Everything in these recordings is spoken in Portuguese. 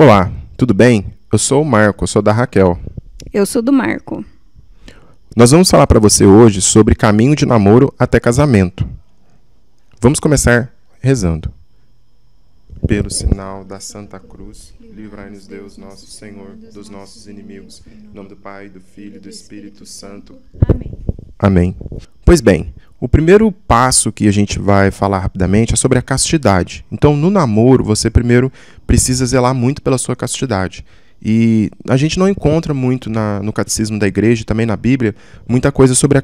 Olá, tudo bem? Eu sou o Marco, eu sou da Raquel. Eu sou do Marco. Nós vamos falar para você hoje sobre caminho de namoro até casamento. Vamos começar rezando. Pelo sinal da Santa Cruz, livrai-nos Deus nosso Senhor dos nossos inimigos. Em nome do Pai, do Filho e do Espírito Santo. Amém. Amém. Pois bem, o primeiro passo que a gente vai falar rapidamente é sobre a castidade. Então, no namoro, você primeiro precisa zelar muito pela sua castidade. E a gente não encontra muito no catecismo da igreja, também na Bíblia, muita coisa sobre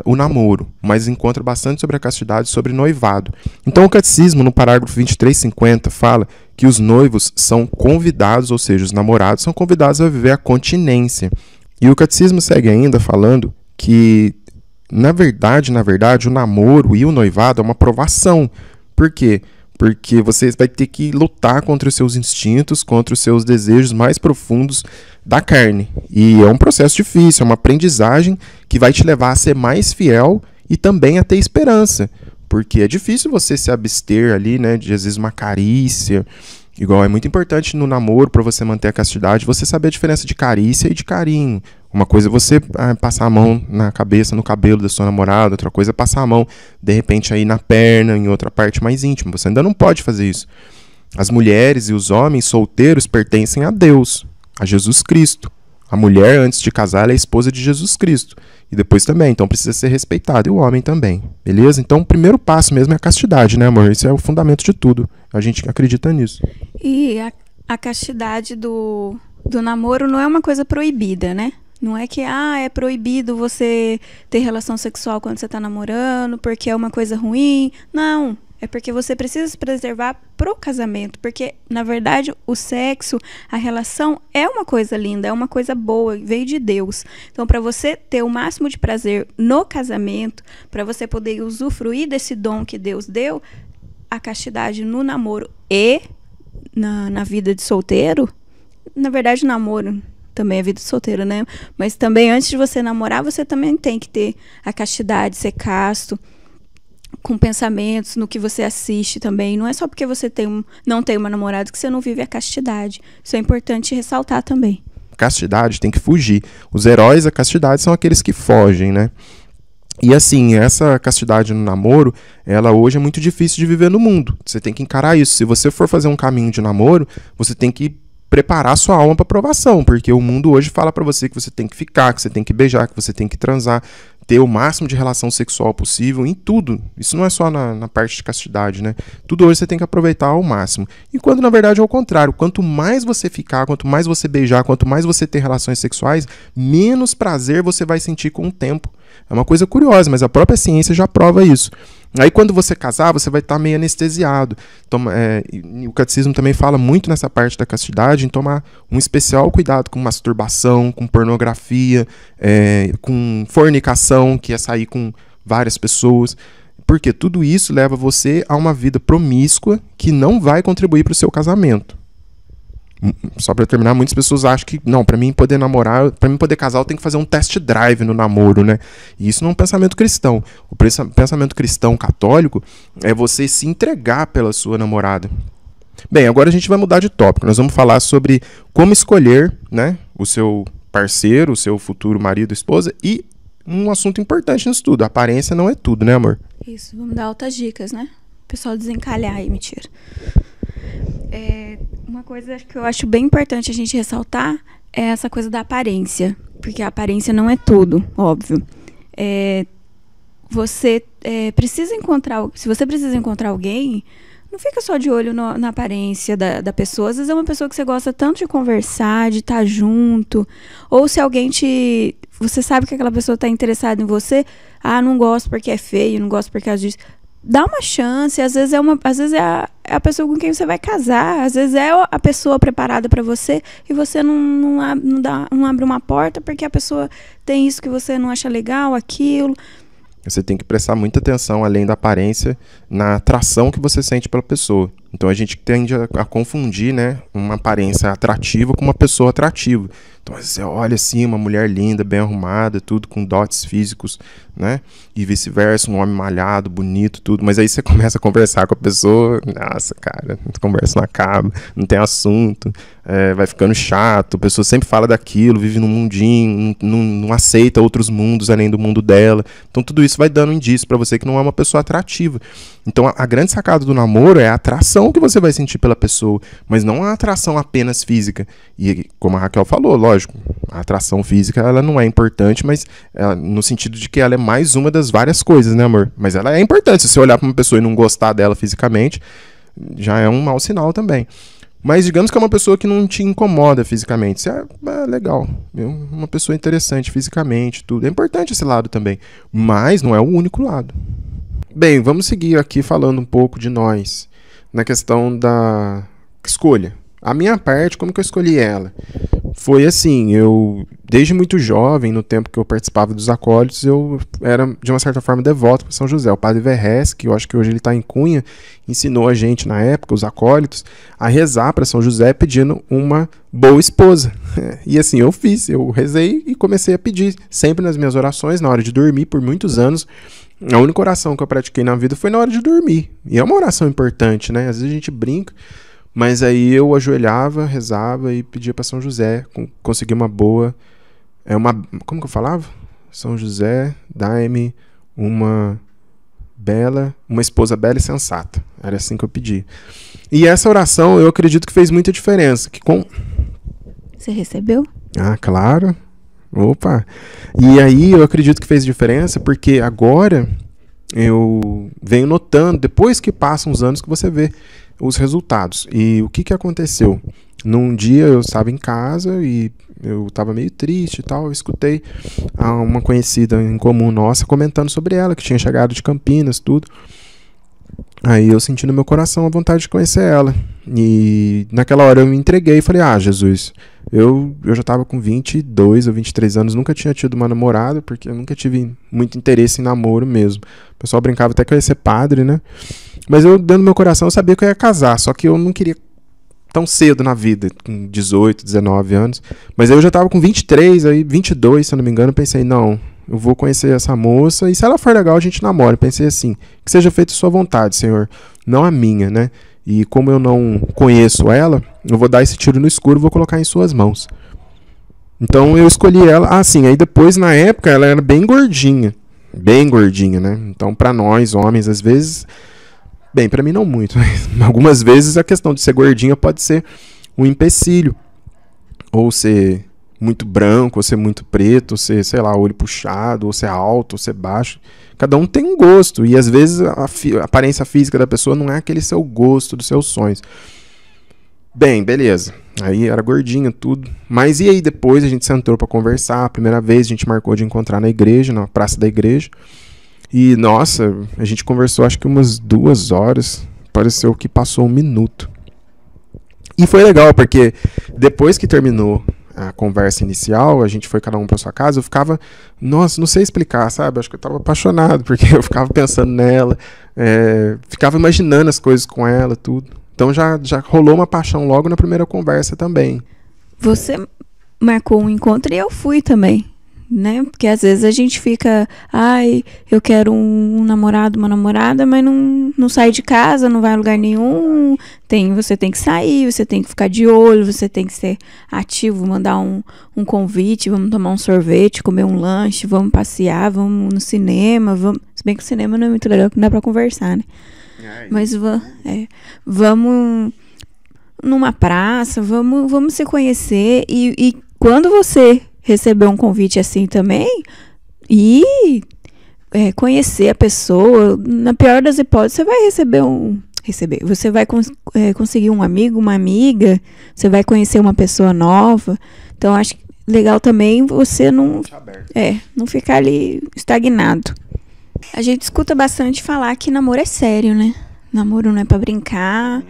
o namoro, mas encontra bastante sobre a castidade, sobre noivado. Então o catecismo, no parágrafo 2350, fala que os noivos são convidados, ou seja, os namorados são convidados a viver a continência. E o catecismo segue ainda falando que, na verdade, o namoro e o noivado é uma provação. Por quê? Porque você vai ter que lutar contra os seus instintos, contra os seus desejos mais profundos da carne. E é um processo difícil, é uma aprendizagem que vai te levar a ser mais fiel e também a ter esperança. Porque é difícil você se abster ali, né, de às vezes uma carícia. Igual é muito importante no namoro, para você manter a castidade, você saber a diferença de carícia e de carinho. Uma coisa é você passar a mão na cabeça, no cabelo da sua namorada, outra coisa é passar a mão, de repente, aí na perna, em outra parte mais íntima. Você ainda não pode fazer isso. As mulheres e os homens solteiros pertencem a Deus, a Jesus Cristo. A mulher, antes de casar, ela é esposa de Jesus Cristo. E depois também, então precisa ser respeitada. E o homem também, beleza? Então o primeiro passo mesmo é a castidade, né, amor? Isso é o fundamento de tudo. A gente acredita nisso. E a castidade do namoro não é uma coisa proibida, né? Não é que é proibido você ter relação sexual quando você está namorando, porque é uma coisa ruim. Não, é porque você precisa se preservar pro casamento. Porque, na verdade, o sexo, a relação é uma coisa linda, é uma coisa boa, veio de Deus. Então, para você ter o máximo de prazer no casamento, para você poder usufruir desse dom que Deus deu, a castidade no namoro e na vida de solteiro, na verdade, o namoro também é vida de solteiro, né? Mas também, antes de você namorar, você também tem que ter a castidade, ser casto, com pensamentos no que você assiste também. Não é só porque você não tem uma namorada que você não vive a castidade. Isso é importante ressaltar também. Castidade tem que fugir. Os heróis da castidade são aqueles que fogem, né? E assim, essa castidade no namoro, ela hoje é muito difícil de viver no mundo. Você tem que encarar isso. Se você for fazer um caminho de namoro, você tem que preparar sua alma para provação, porque o mundo hoje fala para você que você tem que ficar, que você tem que beijar, que você tem que transar, ter o máximo de relação sexual possível em tudo. Isso não é só na parte de castidade, né? Tudo hoje você tem que aproveitar ao máximo. E quando na verdade é o contrário, quanto mais você ficar, quanto mais você beijar, quanto mais você ter relações sexuais, menos prazer você vai sentir com o tempo. É uma coisa curiosa, mas a própria ciência já prova isso. Aí quando você casar, você vai estar meio anestesiado. Então, o catecismo também fala muito nessa parte da castidade, em tomar um especial cuidado com masturbação, com pornografia, com fornicação, que é sair com várias pessoas. Porque tudo isso leva você a uma vida promíscua que não vai contribuir para o seu casamento. Só para terminar, muitas pessoas acham que, não, para mim poder namorar, para mim poder casar, eu tenho que fazer um test drive no namoro, né? E isso não é um pensamento cristão. O pensamento cristão católico é você se entregar pela sua namorada. Bem, agora a gente vai mudar de tópico. Nós vamos falar sobre como escolher, né, o seu parceiro, o seu futuro marido, esposa, e um assunto importante nisso tudo. A aparência não é tudo, né, amor? Isso, vamos dar altas dicas, né? O pessoal desencalhar aí, mentira. Uma coisa que eu acho bem importante a gente ressaltar é essa coisa da aparência, porque a aparência não é tudo, óbvio. Você precisa encontrar, se você precisa encontrar alguém, não fica só de olho na aparência da pessoa. Às vezes é uma pessoa que você gosta tanto de conversar, de estar junto, ou se alguém você sabe que aquela pessoa está interessada em você, não gosto porque é feio, não gosto por causa disso. Dá uma chance, às vezes é a pessoa com quem você vai casar, às vezes é a pessoa preparada para você e você não abre uma porta porque a pessoa tem isso que você não acha legal, aquilo. Você tem que prestar muita atenção, além da aparência, na atração que você sente pela pessoa. Então a gente tende a confundir, né, uma aparência atrativa com uma pessoa atrativa. Então você olha assim, uma mulher linda, bem arrumada, tudo com dotes físicos, né? E vice-versa, um homem malhado, bonito, tudo. Mas aí você começa a conversar com a pessoa, nossa, cara, a conversa não acaba, não tem assunto, vai ficando chato, a pessoa sempre fala daquilo, vive num mundinho, não aceita outros mundos além do mundo dela. Então tudo isso vai dando indício para você que não é uma pessoa atrativa. Então a grande sacada do namoro é a atração que você vai sentir pela pessoa, mas não a atração apenas física. E como a Raquel falou, lógico, a atração física ela não é importante, mas no sentido de que ela é mais uma das várias coisas, né, amor? Mas ela é importante. Se você olhar para uma pessoa e não gostar dela fisicamente, já é um mau sinal também. Mas digamos que é uma pessoa que não te incomoda fisicamente. Isso é legal. Uma pessoa interessante fisicamente, tudo. É importante esse lado também. Mas não é o único lado. Bem, vamos seguir aqui falando um pouco de nós. Na questão da escolha. A minha parte, como que eu escolhi ela? Foi assim, desde muito jovem, no tempo que eu participava dos acólitos, eu era, de uma certa forma, devoto para São José. O padre Verrés, que eu acho que hoje ele está em Cunha, ensinou a gente, na época, os acólitos, a rezar para São José pedindo uma boa esposa. E assim, eu rezei e comecei a pedir, sempre nas minhas orações, na hora de dormir, por muitos anos. A única oração que eu pratiquei na vida foi na hora de dormir. E é uma oração importante, né? Às vezes a gente brinca, mas aí eu ajoelhava, rezava e pedia para São José conseguir uma boa... como que eu falava? São José, dai-me uma esposa bela e sensata. Era assim que eu pedi. E essa oração eu acredito que fez muita diferença. Você recebeu? Ah, claro. Opa! E aí eu acredito que fez diferença porque agora eu venho notando, depois que passam os anos, que você vê os resultados. E o que aconteceu? Num dia eu estava em casa e eu estava meio triste e tal, eu escutei uma conhecida em comum nossa comentando sobre ela, que tinha chegado de Campinas, tudo. Aí eu senti no meu coração a vontade de conhecer ela. E naquela hora eu me entreguei e falei, Jesus, eu já estava com 22 ou 23 anos, nunca tinha tido uma namorada, porque eu nunca tive muito interesse em namoro mesmo. O pessoal brincava até que eu ia ser padre, né? Mas eu, dentro do meu coração, eu sabia que eu ia casar, só que eu não queria tão cedo na vida, com 18, 19 anos. Mas eu já estava com 23, aí 22, se eu não me engano, eu pensei, não, eu vou conhecer essa moça e se ela for legal a gente namora. Eu pensei assim, que seja feita a sua vontade, Senhor, não a minha, né? E como eu não conheço ela, eu vou dar esse tiro no escuro e vou colocar em suas mãos. Então eu escolhi ela, aí depois na época ela era bem gordinha, né? Então para nós homens às vezes, bem, para mim não muito, mas algumas vezes a questão de ser gordinha pode ser um empecilho, ou ser muito branco, ou ser muito preto, ou ser, sei lá, olho puxado, ou ser alto, ou ser baixo. Cada um tem um gosto, e às vezes a aparência física da pessoa não é aquele seu gosto, dos seus sonhos. Bem, beleza. Aí era gordinha, tudo. Mas e aí depois a gente sentou pra conversar. A primeira vez a gente marcou de encontrar na igreja, na praça da igreja. E, nossa, a gente conversou acho que umas 2 horas. Pareceu que passou 1 minuto. E foi legal, porque depois que terminou a conversa inicial, a gente foi cada um pra sua casa, eu ficava, nossa, não sei explicar, sabe? Acho que eu tava apaixonado, porque eu ficava pensando nela, ficava imaginando as coisas com ela, tudo. Então já rolou uma paixão logo na primeira conversa também. Você marcou um encontro e eu fui também, né? Porque às vezes a gente fica, eu quero um namorado, uma namorada, mas não sai de casa, não vai a lugar nenhum. Você tem que sair, você tem que ficar de olho, você tem que ser ativo, mandar um convite, vamos tomar um sorvete, comer um lanche, vamos passear, vamos no cinema, se bem que o cinema não é muito legal, que não dá pra conversar, né? Mas vamos numa praça, vamos se conhecer e quando você receber um convite assim também e conhecer a pessoa, na pior das hipóteses você vai você vai conseguir um amigo, uma amiga, você vai conhecer uma pessoa nova. Então acho legal também você não ficar ali estagnado. A gente escuta bastante falar que namoro é sério, né? Namoro não é pra brincar.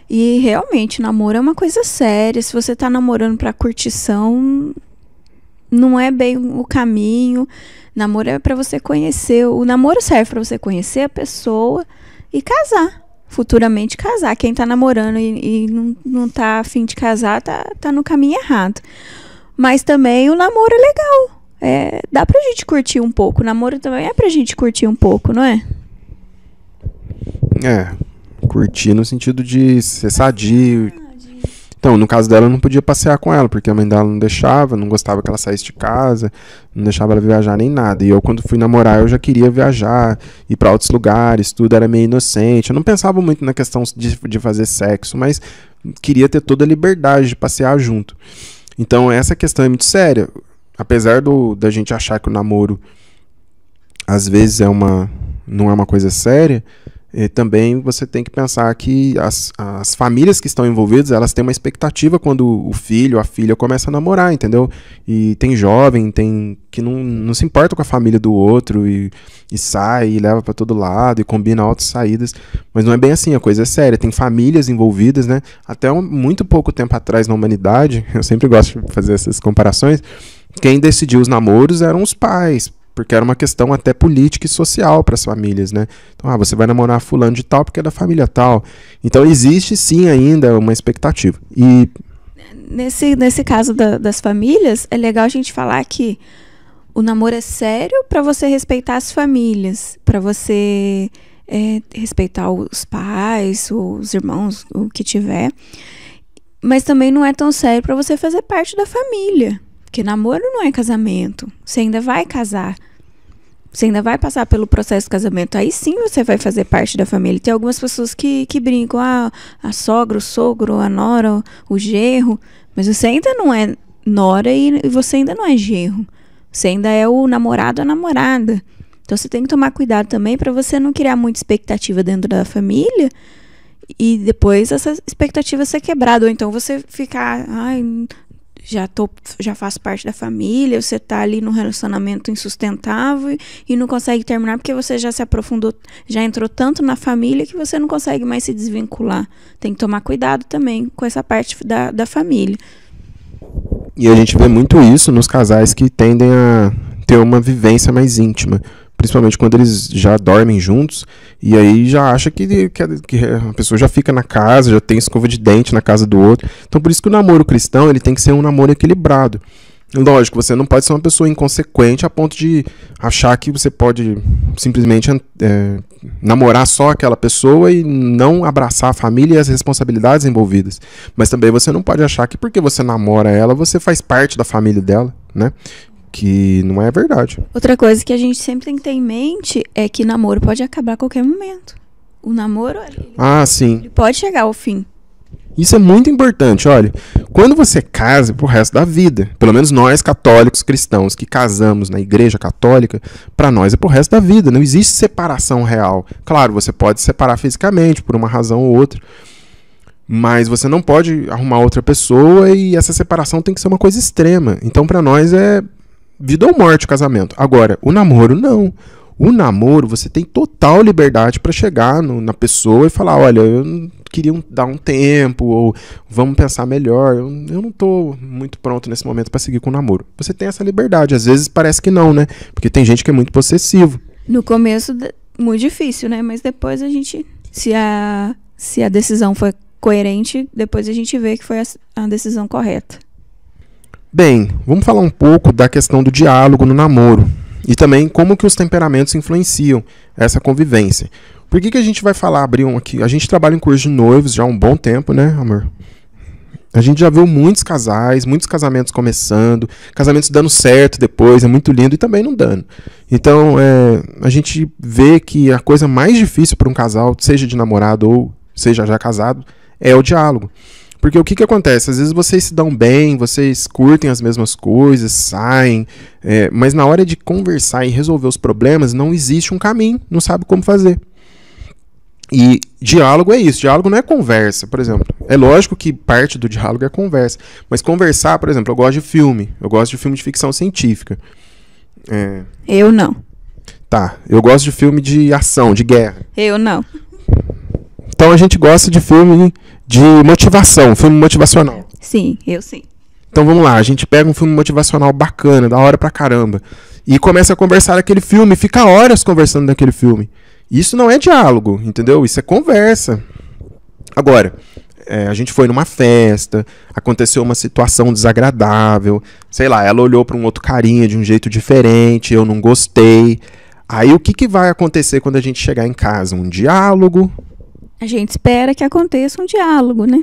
E realmente, namoro é uma coisa séria. Se você tá namorando pra curtição, não é bem o caminho. Namoro é pra você conhecer. O namoro serve pra você conhecer a pessoa e casar. futuramente casar. Quem tá namorando e não tá a fim de casar, tá no caminho errado. Mas também o namoro é legal. Dá pra gente curtir um pouco. O namoro também é pra gente curtir um pouco, não é? Curtir no sentido de ser sadio. Então, no caso dela, eu não podia passear com ela, porque a mãe dela não deixava, não gostava que ela saísse de casa, não deixava ela viajar nem nada. E eu, quando fui namorar, eu já queria viajar, ir para outros lugares, tudo era meio inocente. Eu não pensava muito na questão de fazer sexo, mas queria ter toda a liberdade de passear junto. Então, essa questão é muito séria. Apesar da gente achar que o namoro, às vezes, não é uma coisa séria, também você tem que pensar que as famílias que estão envolvidas, elas têm uma expectativa quando o filho ou a filha começa a namorar, entendeu? E tem jovem, que não se importa com a família do outro e sai e leva para todo lado e combina altas saídas, mas não é bem assim, a coisa é séria, tem famílias envolvidas, né? Até muito pouco tempo atrás na humanidade, eu sempre gosto de fazer essas comparações, quem decidiu os namoros eram os pais, porque era uma questão até política e social para as famílias, né? Então, você vai namorar fulano de tal porque é da família tal. Então, existe sim ainda uma expectativa. E nesse caso das famílias, é legal a gente falar que o namoro é sério para você respeitar as famílias, para você respeitar os pais, os irmãos, o que tiver. Mas também não é tão sério para você fazer parte da família. Porque namoro não é casamento. Você ainda vai casar. Você ainda vai passar pelo processo de casamento. Aí sim você vai fazer parte da família. Tem algumas pessoas que brincam. A sogra, o sogro, a nora, o genro. Mas você ainda não é nora e você ainda não é genro. Você ainda é o namorado ou a namorada. Então você tem que tomar cuidado também para você não criar muita expectativa dentro da família e depois essa expectativa ser quebrada. Ou então você ficar... já faço parte da família, você tá ali num relacionamento insustentável e não consegue terminar porque você já se aprofundou, já entrou tanto na família que você não consegue mais se desvincular. Tem que tomar cuidado também com essa parte da família. E a gente vê muito isso nos casais que tendem a ter uma vivência mais íntima, principalmente quando eles já dormem juntos, e aí já acha que a pessoa já fica na casa, já tem escova de dente na casa do outro. Então por isso que o namoro cristão ele tem que ser um namoro equilibrado. Lógico, você não pode ser uma pessoa inconsequente a ponto de achar que você pode simplesmente namorar só aquela pessoa e não abraçar a família e as responsabilidades envolvidas. Mas também você não pode achar que porque você namora ela, você faz parte da família dela, né? Que não é verdade. Outra coisa que a gente sempre tem que ter em mente é que namoro pode acabar a qualquer momento. O namoro, sim. Ele pode chegar ao fim. Isso é muito importante, olha. Quando você casa pro resto da vida, pelo menos nós católicos cristãos que casamos na igreja católica, para nós é pro resto da vida. Não existe separação real. Claro, você pode separar fisicamente por uma razão ou outra, mas você não pode arrumar outra pessoa e essa separação tem que ser uma coisa extrema. Então, para nós é vida ou morte o casamento. Agora, o namoro não. O namoro, você tem total liberdade para chegar na pessoa e falar, olha, eu queria dar um tempo, ou vamos pensar melhor, eu não tô muito pronto nesse momento para seguir com o namoro. Você tem essa liberdade, às vezes parece que não, né? Porque tem gente que é muito possessivo. No começo, muito difícil, né? Mas depois a gente, se a decisão foi coerente, depois a gente vê que foi a decisão correta. Bem, vamos falar um pouco da questão do diálogo no namoro e também como que os temperamentos influenciam essa convivência. Por que a gente vai abrir aqui? A gente trabalha em curso de noivos já há um bom tempo, né, amor? A gente já viu muitos casais, muitos casamentos começando, casamentos dando certo depois, é muito lindo, e também não dando. Então, a gente vê que a coisa mais difícil para um casal, seja de namorado ou seja já casado, é o diálogo. Porque o que acontece? Às vezes vocês se dão bem, vocês curtem as mesmas coisas, saem, mas na hora de conversar e resolver os problemas, não existe um caminho, não sabe como fazer. E diálogo é isso, diálogo não é conversa, por exemplo. É lógico que parte do diálogo é conversa, mas conversar, por exemplo, eu gosto de filme de ficção científica. Eu não. Tá, eu gosto de filme de ação, de guerra. Eu não. Então a gente gosta de filme de motivação, filme motivacional. Sim, eu sim. Então vamos lá, a gente pega um filme motivacional bacana, da hora pra caramba, e começa a conversar daquele filme, fica horas conversando daquele filme. Isso não é diálogo, entendeu? Isso é conversa. Agora, a gente foi numa festa, aconteceu uma situação desagradável, sei lá, ela olhou para um outro carinha de um jeito diferente, eu não gostei. Aí o que vai acontecer quando a gente chegar em casa? Um diálogo? A gente espera que aconteça um diálogo, né?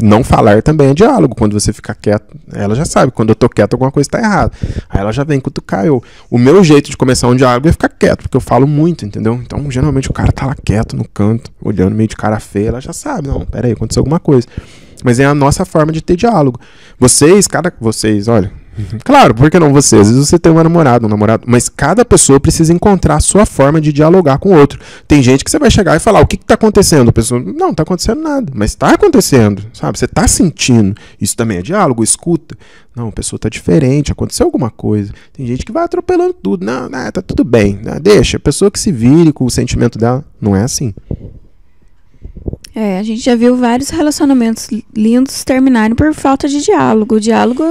Não falar também é diálogo. Quando você fica quieto, ela já sabe, quando eu tô quieto alguma coisa tá errada. Aí ela já vem cutucar eu. O meu jeito de começar um diálogo é ficar quieto, porque eu falo muito, entendeu? Então, geralmente o cara tá lá quieto no canto, olhando meio de cara feia, ela já sabe, não, peraí, aconteceu alguma coisa. Mas é a nossa forma de ter diálogo. Vocês, olha, claro, por que não você? Às vezes você tem um namorado, mas cada pessoa precisa encontrar a sua forma de dialogar com o outro. Tem gente que você vai chegar e falar, o que está acontecendo? A pessoa, não está acontecendo nada, mas está acontecendo, sabe? Você está sentindo. Isso também é diálogo, escuta. Não, a pessoa está diferente, aconteceu alguma coisa. Tem gente que vai atropelando tudo. Não, tá tudo bem, deixa. A pessoa que se vire com o sentimento dela, não é assim. A gente já viu vários relacionamentos lindos terminarem por falta de diálogo. O diálogo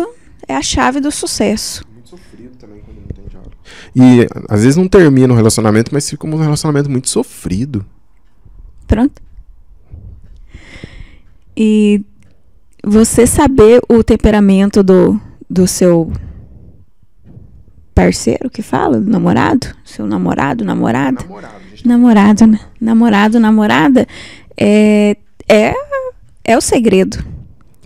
é a chave do sucesso. Muito sofrido também quando não tem diálogo. E às vezes não termina um relacionamento, mas fica um relacionamento muito sofrido. Pronto. E você saber o temperamento do seu parceiro, que fala? Namorado? Seu namorado, namorada? Namorado, né? Namorado, namorada é o segredo.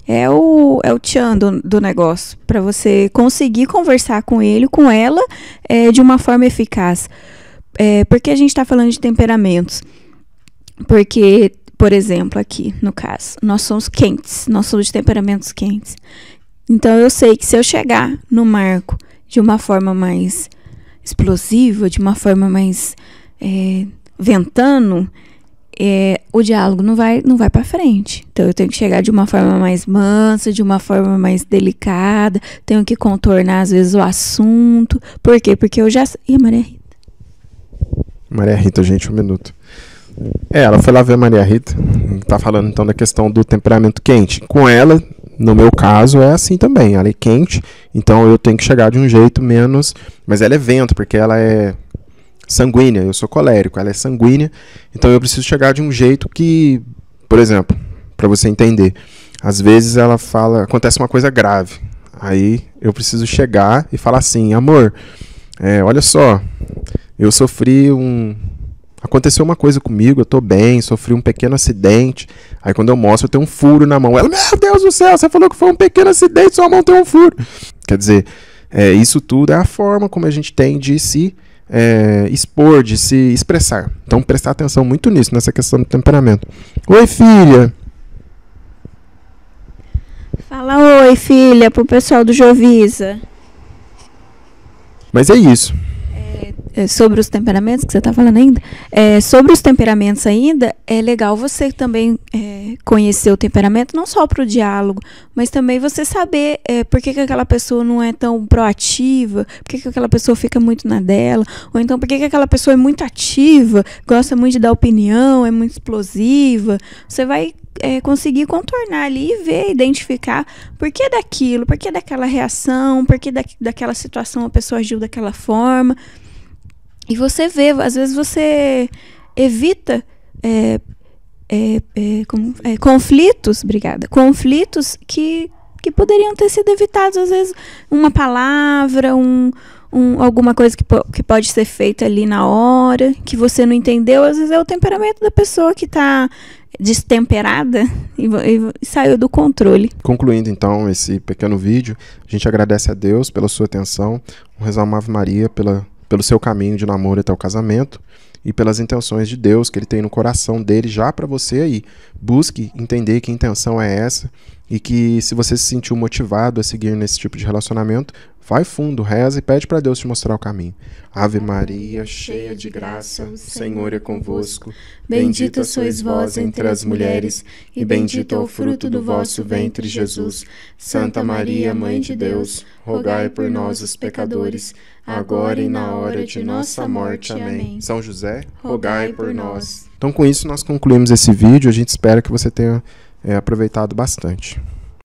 É o tchan do negócio, para você conseguir conversar com ele, com ela, de uma forma eficaz. Por que a gente está falando de temperamentos? Porque, por exemplo, aqui, no caso, nós somos quentes, nós somos de temperamentos quentes. Então, eu sei que se eu chegar no Marco de uma forma mais explosiva, de uma forma mais ventando, o diálogo não vai para frente. Então eu tenho que chegar de uma forma mais mansa, de uma forma mais delicada, tenho que contornar às vezes o assunto. Por quê? Porque eu já... E a Maria Rita? Maria Rita, gente, um minuto. Ela foi lá ver a Maria Rita, tá falando então da questão do temperamento quente. Com ela, no meu caso, é assim também, ela é quente, então eu tenho que chegar de um jeito menos... Mas ela é vento, porque ela é sanguínea, eu sou colérico, ela é sanguínea, então eu preciso chegar de um jeito que, por exemplo, para você entender, às vezes ela fala, acontece uma coisa grave, aí eu preciso chegar e falar assim, amor, olha só, eu sofri aconteceu uma coisa comigo, eu tô bem, sofri um pequeno acidente, aí quando eu mostro eu tenho um furo na mão, ela, meu Deus do céu, você falou que foi um pequeno acidente, sua mão tem um furo. Quer dizer, isso tudo é a forma como a gente tem de se expor, de se expressar. Então, prestar atenção muito nisso, nessa questão do temperamento. Oi, filha. Fala oi, filha, pro pessoal do Jovisa. Mas é isso. Sobre os temperamentos que você está falando ainda, sobre os temperamentos ainda, é legal você também conhecer o temperamento, não só para o diálogo, mas também você saber por que aquela pessoa não é tão proativa, por que aquela pessoa fica muito na dela, ou então por que aquela pessoa é muito ativa, gosta muito de dar opinião, é muito explosiva. Você vai conseguir contornar ali e ver, identificar por que daquilo, por que daquela reação, por que daquela situação a pessoa agiu daquela forma. E você vê, às vezes você evita conflitos, conflitos que poderiam ter sido evitados, às vezes uma palavra, alguma coisa que pode ser feita ali na hora, que você não entendeu, às vezes é o temperamento da pessoa que está destemperada e saiu do controle. Concluindo então esse pequeno vídeo, a gente agradece a Deus pela sua atenção, vamos rezar uma Ave Maria pelo seu caminho de namoro até o casamento e pelas intenções de Deus que Ele tem no coração dele já para você aí. Busque entender que intenção é essa e que se você se sentiu motivado a seguir nesse tipo de relacionamento, vai fundo, reza e pede para Deus te mostrar o caminho. Ave Maria, cheia de graça, o Senhor é convosco. Bendita sois vós entre as mulheres e bendito é o fruto do vosso ventre, Jesus. Santa Maria, Mãe de Deus, rogai por nós, os pecadores, agora e na hora de nossa morte. Amém. São José, rogai por nós. Então, com isso, nós concluímos esse vídeo. A gente espera que você tenha aproveitado bastante.